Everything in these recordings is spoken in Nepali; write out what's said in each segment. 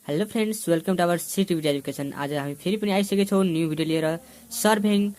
Hello friends, welcome to our city education. आज हामी फेरि पनि आइसकेको छौँ न्यू भिडियो लिएर। सर्भिङ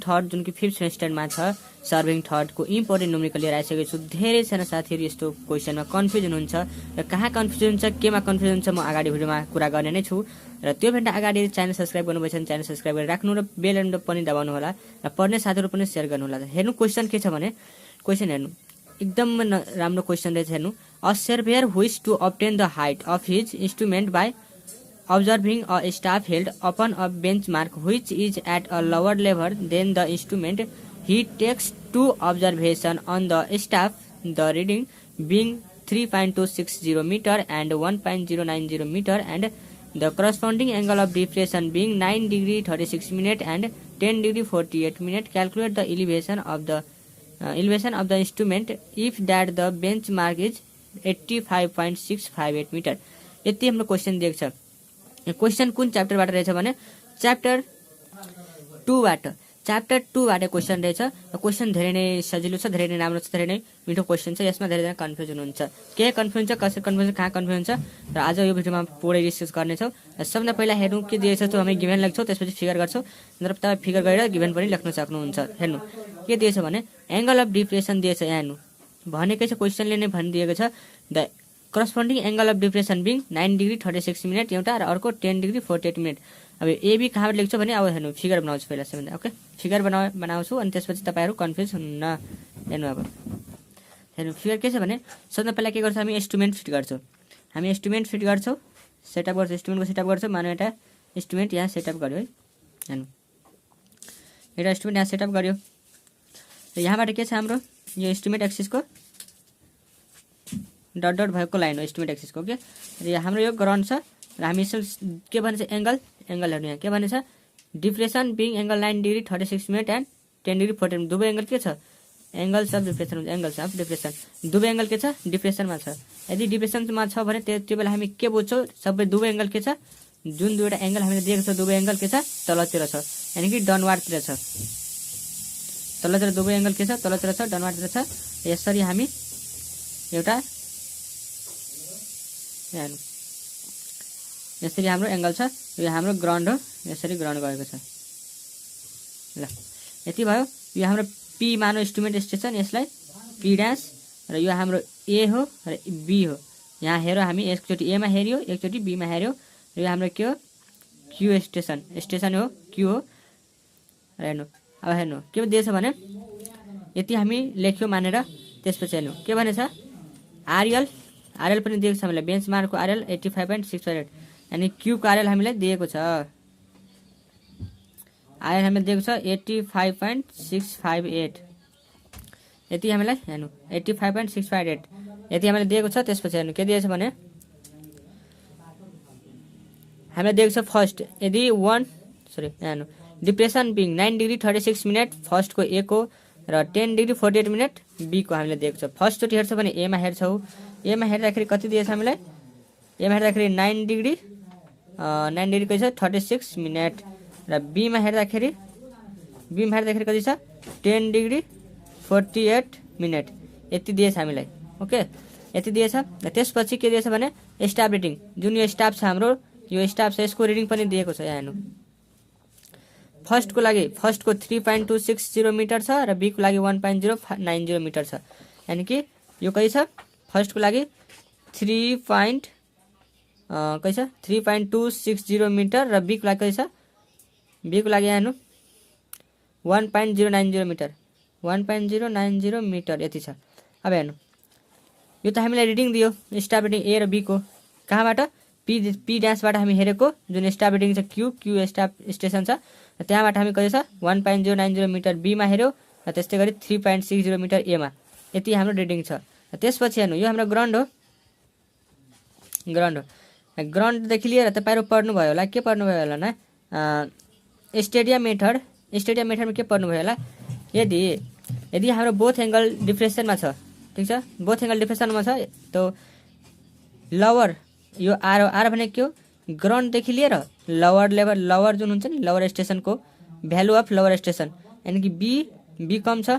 थर्ड जुन कि 5th सेमेस्टरमा छ, सर्भिङ थर्डको इम्पोर्टेन्ट न्युमेरिकल लिएर आइसकेको छु। धेरैजना साथीहरू यस्तो क्वेसनमा कन्फ्युजन हुन्छ र कहाँ कन्फ्युजन हुन्छ, केमा कन्फ्युजन हुन्छ, म अगाडि भिडियोमा कुरा गर्ने नै छु। र त्योभन्दा अगाडि च्यानल सब्सक्राइब गर्नुभएछ भने च्यानल सब्सक्राइब गरेर राख्नु र बेल आइकन पनि दबाउनु होला र पढ्ने साथीहरू पनि सेयर गर्नु होला। हेर्नु क्वेसन के छ भने, क्वेसन हेर्नु एकदम राम्रो क्वेसन रहेछ। हेर्नु, a surveyor which to obtain the height of his instrument by observing a staff held upon a benchmark which is at a lower level than the instrument. He takes two observation on the staff, the reading being 3.260 meter and 1.090 meter and the corresponding angle of depression being 9 degree 36 minute and 10 degree 48 minute. Calculate the elevation of the instrument if that the benchmark is 85.658 metre. यति हाम्रो क्वेसन दिएको छ। क्वेसन कुन च्याप्टरबाट रहेछ भने च्याप्टर 2 बाट क्वेसन रहेछ। क्वेसन धेरै नै सजिलो छ, धेरै नै राम्रो छ, धेरै नै मिठो क्वेसन छ। यसमा धेरैजना कन्फ्युजन हुन्छ, के कन्फ्युजन छ, कसरी कन्फ्युजन, कहाँ कन्फ्युजन छ, र आज यो भिडियोमा पुरै डिस्कस गर्नेछौँ। सबभन्दा पहिला हेर्नु के दिएछ, त्यो हामी गिभन लेख्छौँ, त्यसपछि फिगर गर्छौँ र तपाईँ फिगर गरेर गिभन पनि लेख्न सक्नुहुन्छ। हेर्नु के दिएछ भने एंगल अफ डिप्रेसन दिएछ। यहाँ हेर्नु भनेकै छ, क्वेसनले नै भनिदिएको छ the corresponding angle of depression being 9 degree 36 minute एउटा र अर्को 10 डिग्री 48 मिनट। अब एबी कहाँबाट लेख्छ भने अब हेर्नु फिगर बनाउँछु पहिला सबभन्दा। ओके, फिगर बनाउँछु अनि त्यसपछि तपाईँहरू कन्फ्युज हुन्न। हेर्नु अब हेर्नु फिगर के छ भने सबभन्दा पहिला के गर्छ, हामी इन्स्ट्रुमेन्ट फिट गर्छौँ। सेटअप गर्छौँ, इन्स्ट्रुमेन्टको सेटअप गर्छौँ। मानौँ एउटा इन्स्ट्रुमेन्ट यहाँ सेटअप गर्यो है। हेर्नु एउटा इन्स्ट्रुमेन्ट यहाँ सेटअप गर्यो र यहाँबाट के छ हाम्रो यो इन्स्ट्रुमेन्ट एक्सिसको डट डट भएको लाइन हो इन्स्ट्रुमेन्ट एक्सिसको। ओके, र हाम्रो यो ग्राउन्ड छ र हामी के भनेछ एंगल हेर्नु यहाँ के भनेछ depression being angle 9 degree 36 minute and 10 degree 48 minute. दुवै एंगल के छ एंगल्स अफ डिप्रेसन हुन्छ, एंगल्स अफ डिप्रेसन। दुवै एंगल के छ डिप्रेसनमा छ। यदि डिप्रेसनमा छ भने त्यो बेला हामी के बुझ्छौँ, सबै दुवै एंगल के छ, जुन दुईवटा एंगल हामीले दिएको छ दुवै एंगल के छ तलतिर छ, यानी कि डाउनवार्डतिर छ। तलतिर दुवै एंगल के छ तलतिर छ, डाउनवार्डतिर छ। यसरी हामी एउटा यसरी हाम्रो एंगल छ, यो हाम्रो ग्राउन्ड हो, यसरी ग्राउन्ड गएको छ। ल यति भयो। यो हाम्रो पी मानो इन्स्ट्रुमेन्ट स्टेसन, यसलाई पी ड्यास, र यो हाम्रो ए हो र बी हो। यहाँ हेरौँ हामी एकचोटि एमा हेऱ्यो, एकचोटि बीमा हेऱ्यो, र यो हाम्रो के हो क्यू स्टेसन हो, क्यू हो। र हेर्नु अब हेर्नु के दिएछ भने यति हामी लेख्यो मानेर, त्यसपछि हेर्नु के भनेछ आरएल पनि दिएको छ हामीलाई। बेन्चमार्कको आरएल 85.658, यानी क्यूको आरएल हामीलाई दिएको छ। आरएल हामीलाई दिएको छ 85.658, यति हामीलाई हेर्नु 85.658 यति हामीलाई दिएको छ। त्यसपछि हेर्नु के दिएछ भने हामीलाई दिएको छ फर्स्ट यदि हेर्नु डिप्रेसन बिङ 9 डिग्री 36 मिनट फर्स्टको ए को र 10 डिग्री 48 मिनट बी को हामीलाई दिएको छ। फर्स्टचोटि हेर्छ भने एमा हेर्छौँ, एमा हेर्दाखेरि कति दिएछ हामीलाई, एमा हेर्दाखेरि 9 डिग्री कति छ 36 मिनट, र बीमा हेर्दाखेरि कति छ 10 डिग्री 48 मिनट, यति दिएछ हामीलाई। ओके, यति दिएछ। र त्यसपछि के दिएछ भने स्टाफ रिडिङ, जुन यो स्टाफ छ हाम्रो, यो स्टाफ छ, यसको रिडिङ पनि दिएको छ। यहाँ हेर्नु फर्स्टको लागि 3.260 मिटर छ र बी को लागि 1.090 मिटर छ, यानी कि यो कति छ फर्स्टको लागि 3.260 मिटर र बी को लागि कति छ, बी को लागि हेर्नु 1.090 मिटर यति छ। अब हेर्नु यो त हामीलाई रिडिङ दियो, स्टाफ रिडिङ ए र बी को, कहाँबाट पी ड्यासबाट हामी हेरेको जुन स्टाफ रिडिङ छ क्यू स्टाफ स्टेसन छ, त्यहाँबाट हामी कति छ 1.090 मिटर बीमा हेऱ्यो, र त्यस्तै गरी 3.60 मिटर एमा, यति हाम्रो रिडिङ छ। त्यसपछि हेर्नु यो हाम्रो ग्राउन्ड हो। ग्राउन्डदेखि लिएर तपाईँहरू पढ्नुभयो होला, के पढ्नुभयो होला न स्टेडियम मेथडमा के पढ्नुभयो होला, यदि हाम्रो बोथ एंगल डिप्रेसनमा छ, ठिक छ, बोथ एंगल डिप्रेसनमा छ, तो लवर यो आर भने के हो ग्राउन्डदेखि लिएर लवर जुन हुन्छ नि लवर स्टेसनको भ्यालु अफ लवर स्टेसन, यानी कि बी कम छ,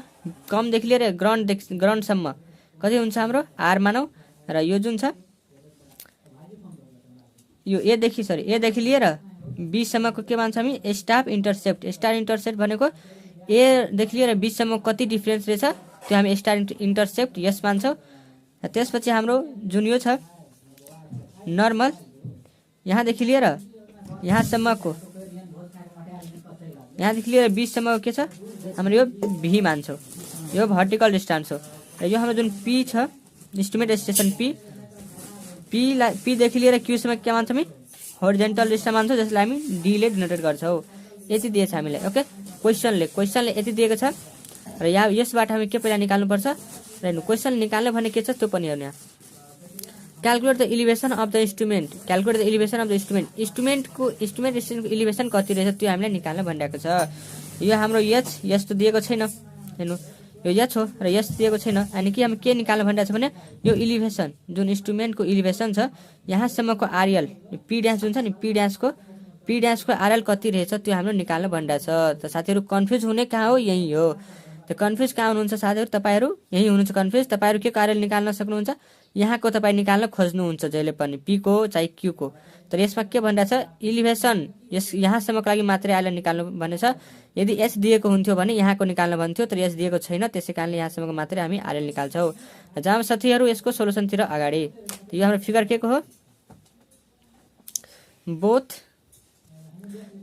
कमदेखि लिएर ग्राउन्डसम्म कति हुन्छ हाम्रो आर मानौ, र यो जुन छ यो ए देखि लिएर बी सम्मको के मान्छ हामी स्टाफ इन्टरसेप्ट। स्टार इन्टरसेप्ट भनेको ए देखि लिएर बी सम्म कति डिफरेन्स रहेछ त्यो हामी स्टार इन्टरसेप्ट यस मान्छौँ। त्यसपछि हाम्रो जुन यो छ नर्मल यहाँदेखि लिएर यहाँसम्मको बी सम्मको के छ हाम्रो यो भी मान्छौँ। यो भर्टिकल डिस्टेन्स हो। र यो हाम्रो जुन पी छ इस्टिमेट स्टेसन पीदेखि लिएर क्यूसम्म के मान्छौँ हामी होरिजेन्टल डिस्टेन्स मान्छौँ, जसलाई हामी डीले डिनोटेड गर्छौँ। यति दिएछ हामीलाई। ओके, क्वेसनले यति दिएको छ र यहाँ यसबाट हामी के पहिला निकाल्नुपर्छ र हेर्नु क्वेसन निकाल्ने भने के छ त्यो पनि हेर्नु। यहाँ calculate the elevation of the इन्स्ट्रुमेन्टको इलिभेसन कति रहेछ त्यो हामीलाई निकाल्न भनिरहेको छ। यो हाम्रो यस्तो दिएको छैन, हेर्नु यो यच हो र यस दिएको छैन। अनि कि हामी के निकाल्न भनिरहेको छ भने यो इलिभेसन जुन इन्स्ट्रुमेन्टको इलिभेसन छ यहाँसम्मको आरएल पी ड्यास जुन छ नि पी ड्यासको आरएल कति रहेछ त्यो हाम्रो निकाल्न भनिरहेको छ। त साथीहरू कन्फ्युज हुने कहाँ हो, यही हो। त कन्फ्युज कहाँ हुनुहुन्छ साथीहरू, तपाईँहरू यही हुनुहुन्छ कन्फ्युज। तपाईँहरू के आरएल निकाल्न सक्नुहुन्छ, यहाँको तपाईँ निकाल्न खोज्नुहुन्छ जहिले पनि पीको चाहे क्यूको। तर यसमा के भनिरहेछ इलिभेसन यहाँसम्मको लागि मात्रै आरएल निकाल्नु भनेछ। यदि एच दिएको हुन्थ्यो भने यहाँको निकाल्न भन्थ्यो, तर एच दिएको छैन, त्यसै कारणले यहाँसम्मको मात्रै हामी आरएल निकाल्छौँ। जहाँ साथीहरू यसको सोलुसनतिर अगाडि यो हाम्रो फिगर के को हो,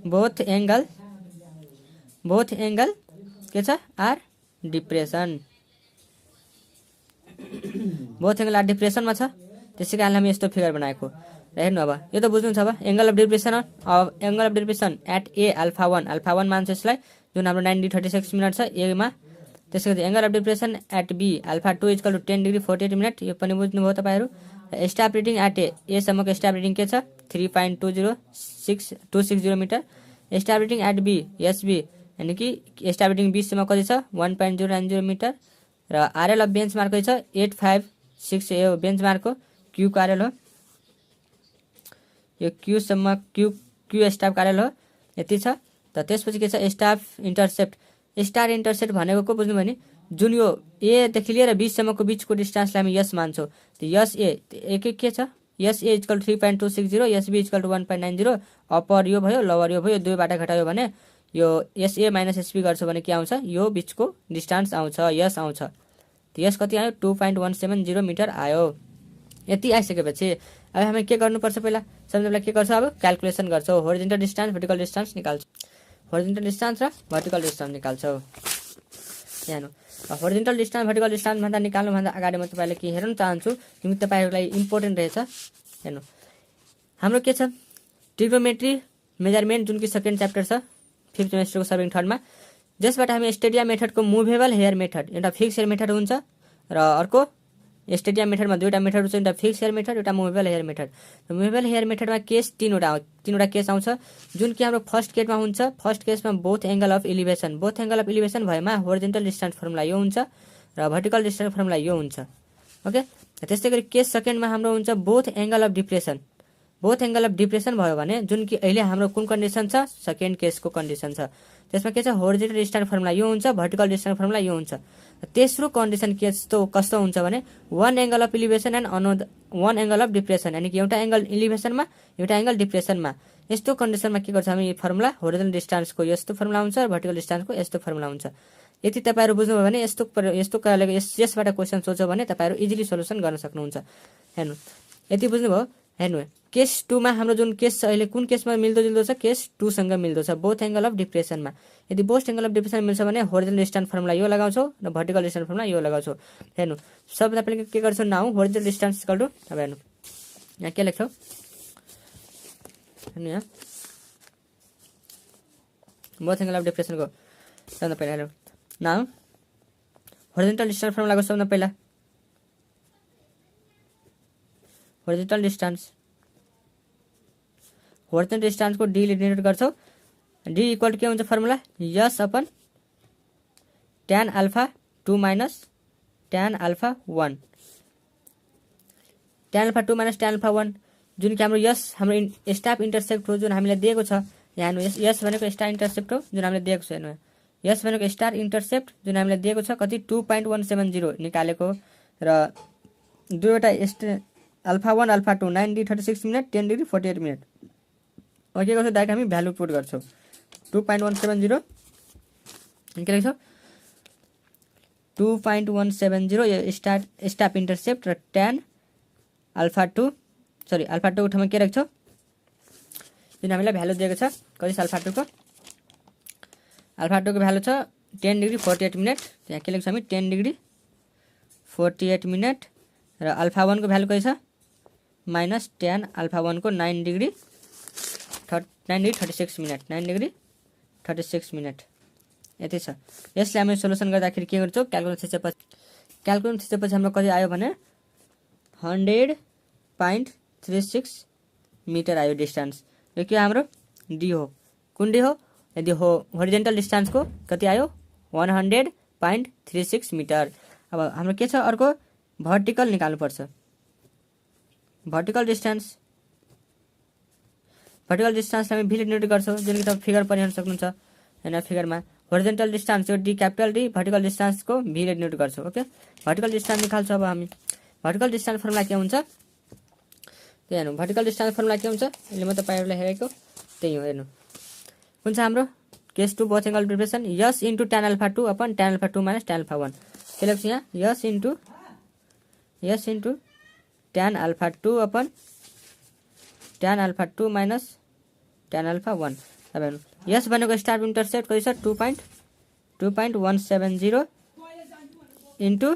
बोथ एंगल के छ are depression, both angle are डिप्रेसनमा छ। त्यसै कारणले हामी यस्तो फिगर बनाएको। र हेर्नु अब यो त बुझ्नुहुन्छ। अब angle of depression at A alpha 1 मान्छ यसलाई, जुन हाम्रो 90:36 मिनट छ एमा। त्यसै गरी angle of depression at B alpha 2 = 10°48 minute, यो पनि बुझ्नुभयो तपाईँहरू। स्टाफ रिडिङ एट ए सम्मको स्टाफ रिडिङ के छ 3.260 metre. Staff reading at B SB यानी कि स्टाफ रिडिङ बी सम्म कति छ 1.090 मिटर। र आरएल अफ बेन्च मार्क छ 856, यो बेन्च मार्कको क्यू आरएल हो। यो क्यू स्टाफ आरएल हो, यति छ। त त्यसपछि के छ स्टाफ इन्टरसेप्ट। स्टार इन्टरसेप्ट भनेको को बुझ्नु भने जुन यो ए देखि लिएर बी सम्मको बिचको डिस्टेन्सलाई हामी यस मान्छौँ। त यस ए के छ यस ए = 3.260, यस बी = 1.90। अप्पर यो भयो लोवर यो भयो, दुईबाट घटायो भने यो एस ए माइनस एसबी गर्छ भने के आउँछ, यो बिचको डिस्टेन्स आउँछ यस आउँछ। त यस कति आयो 2.170 मिटर आयो। यति आइसकेपछि अब हामी के गर्नुपर्छ, पहिला सबैले बेला के गर्छ अब क्यालकुलेसन गर्छौँ। होरिजेन्टल डिस्टेन्स भर्टिकल डिस्टेन्स निकाल्छौँ, होरिजेन्टल डिस्टेन्स र भर्टिकल डिस्टेन्स निकाल्छौँ। हेर्नु होरिजेन्टल डिस्टेन्स भर्टिकल डिस्टेन्स भन्दा निकाल्नुभन्दा अगाडि म तपाईँलाई के हेर्न चाहन्छु, जुन तपाईँहरूलाई इम्पोर्टेन्ट रहेछ। हेर्नु हाम्रो के छ ट्रिग्नोमेट्री मेजरमेन्ट, जुन कि सेकेन्ड च्याप्टर छ 5th सेमेस्टरको सर्भिङ थर्डमा, जसबाट हामी स्टेडियम मेथडको मुभेबल हेयर मेथड एउटा फिक्स हेयर मेथड हुन्छ र अर्को स्टेडियम मेथडमा दुईवटा मेथड हुन्छ, एउटा फिक्स हेयर मेथड एउटा movable hair method. Movable hair मेथडमा केस तीनवटा केस आउँछ, जुन कि हाम्रो फर्स्ट केसमा हुन्छ। फर्स्ट केसमा बोथ एंगल अफ इलिभेसन भएमा होरिजेन्टल डिस्टेन्स फर्मुला यो हुन्छ र भर्टिकल डिस्टेन्स फर्मुला यो हुन्छ। ओके, त्यस्तै गरी केस सेकेन्डमा हाम्रो हुन्छ बोथ एंगल अफ डिप्रेसन भयो भने जुन कि अहिले हाम्रो कुन कन्डिसन छ सेकेन्ड केसको कन्डिसन छ, त्यसमा के छ होरिजेन्टल डिस्टेन्स फर्मुला यो हुन्छ, भर्टिकल डिस्टेन्स फर्मुला यो हुन्छ। तेस्रो कन्डिसन कस्तो हुन्छ भने one angle of elevation and one angle of depression, यानी कि एउटा एंगल इलिभेसनमा एउटा एंगल डिप्रेसनमा। यस्तो कन्डिसनमा के गर्छ हामी फर्मुला होरिजेन्टल डिस्टेन्सको यस्तो फर्मुला हुन्छ र भर्टिकल डिस्टेन्सको यस्तो फर्मुला हुन्छ। यति तपाईँहरू बुझ्नुभयो भने यसबाट क्वेसन सोच्यो भने तपाईँहरू इजिली सोल्युसन गर्न सक्नुहुन्छ। हेर्नु यति बुझ्नुभयो। हेर्नु केस 2 मा हाम्रो जुन केस छ अहिले कुन केसमा मिल्दोजुल्दो छ, केस 2 सँग मिल्दो छ बोथ एंगल अफ डिप्रेसनमा। यदि बोथ एंगल अफ डिप्रेसन मिल्छ भने होरिजेन्टल डिस्टेन्स फर्मुला यो लगाउँछौ र भर्टिकल डिस्टेन्स फर्मुला यो लगाउँछौ। हेर्नु सब तपाईले के गर्छौ नाउ होरिजेन्टल डिस्टेन्स = अब हेर्नु यहाँ के लेख्छौ, हेर्नु यहाँ बोथ एंगल अफ डिप्रेसनको सबभन्दा पहिला हेर्नु नाउ होरिजेन्टल डिस्टेन्स फर्मुलाको सबभन्दा पहिला होरिजेन्टल डिस्टेन्सको डी डिनोट गर्छौ। डी इक्वल के हुन्छ formula S upon tan alpha 2 minus tan alpha 1, tan alpha 2 minus tan alpha 1 जुन कि हाम्रो यस हाम्रो स्टाफ इन्टरसेप्ट हो जुन हामीले दिएको छ। यहाँ हेर्नु यस भनेको स्टार इन्टरसेप्ट हो जुन हामीले दिएको छ। हेर्नु यस भनेको स्टार इन्टरसेप्ट जुन हामीले दिएको छ कति 2.170 निकालेको र दुईवटा alpha 1 alpha 2 9 degree 36 minute 10 degree 48 minute अब के गर्छौँ डाइरेक्ट हामी भ्यालु पुट गर्छौँ 2.170 के लेख्छौँ 2.170 यो स्टाफ इन्टरसेप्ट र tan अल्फा 2 अल्फा 2 को ठाउँमा के राख्छौँ जुन हामीलाई भ्यालु दिएको छ कति छ अल्फा 2 को भ्यालु छ 10 डिग्री 48 मिनट यहाँ के लेख्छौँ हामी 10 डिग्री 48 मिनट र अल्फा 1 को भ्यालु कति छ माइनस tan अल्फा 1 को 9 डिग्री 36 मिनट 9 डिग्री 36 मिनट यति छ यसले हामी सोलुसन गर्दाखेरि के गर्छौँ क्याल्कुलेसन थिचेपछि हाम्रो कति आयो भने 100.36 मिटर आयो डिस्टेन्स यो के हाम्रो डी हो कुन डी हो यदि हो होरिजेन्टल डिस्टेन्सको कति आयो 100.36 मिटर अब हाम्रो के छ अर्को भर्टिकल निकाल्नुपर्छ भर्टिकल डिस्टेन्स हामी भीले नोट गर्छौँ जुन कि तपाईँ फिगर पनि हेर्न सक्नुहुन्छ हैन फिगरमा होरिजेन्टल डिस्टेन्स यो डी क्यापिटल डी भर्टिकल डिस्टेन्सको भीले नोट गर्छौँ ओके भर्टिकल डिस्टेन्स निकाल्छौँ अब हामी भर्टिकल डिस्टेन्स फर्मुला के हुन्छ त्यही हेर्नु भर्टिकल डिस्टेन्स फर्मुला के हुन्छ अहिले म तपाईहरुलाई हेरेको त्यही हो हेर्नु कुन छ हाम्रो case 2 both angle preparation S into tan alpha 2 upon tan alpha 2 minus tan alpha 1 के लेख्छु यहाँ S into tan alpha 2 upon tan alpha 2 minus tan alpha 1 अब हेर्नु यस भनेको स्टार इन्टरसेप्ट कति छ 2.170 इन्टु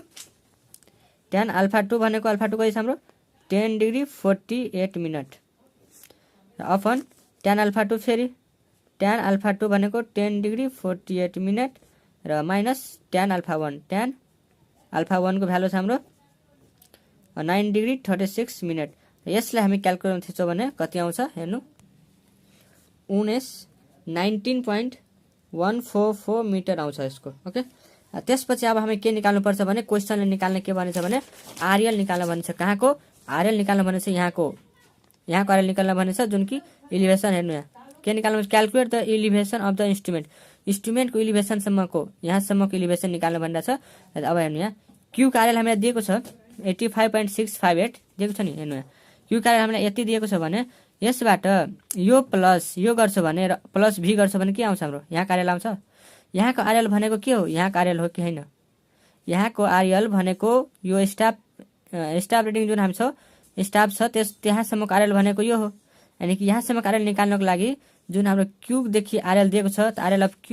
tan अल्फा 2 भनेको अल्फा 2 कति छ हाम्रो 10 degree 48 minute upon tan alpha 2 फेरि tan अल्फा 2 भनेको 10 डिग्री 48 मिनट र minus tan alpha 1 tan alpha 1 को भ्यालु छ हाम्रो 9 डिग्री 36 मिनट यसलाई हामी क्याल्कुलेसन थिच्छौँ भने कति आउँछ हेर्नु 19.144 मिटर आउँछ यसको ओके त्यसपछि अब हामी के निकाल्नु पर्छ भने क्वेशनले निकाल्ने के भनेछ भने आरएल निकाल्न भनेछ कहाँको आरएल निकाल्न भनेछ यहाँको आरएल निकाल्न भनेछ जुन कि एलिभेसन हेर्नु यहाँ के निकाल्नु calculate the elevation of the इन्स्ट्रुमेन्टको एलिभेसन सम्मको यहाँसम्मको एलिभेसन निकाल्न भनिरहेछ अब हेर्नु यहाँ क्यू आरएल हामीलाई दिएको छ 85.658 दिएको छ नि हेर्नु यहाँ क्यू आरएल हामीलाई यति दिएको छ भने यसबाट यो प्लस यो गर्छ भने र प्लस भी गर्छ भने के आउँछ हाम्रो यहाँ आरएल आउँछ यहाँको आरएल भनेको के हो यहाँ आरएल हो कि हैन यहाँको आरएल भनेको यो स्टाफ रेटिङ जुन हामी छ स्टाफ छ त्यहाँसम्मको आरएल भनेको यो हो यानी कि यहाँसम्मको आरएल निकाल्नको लागि जुन हाम्रो क्यूब देखि आरएल दिएको छ आरएल अफ क्यूब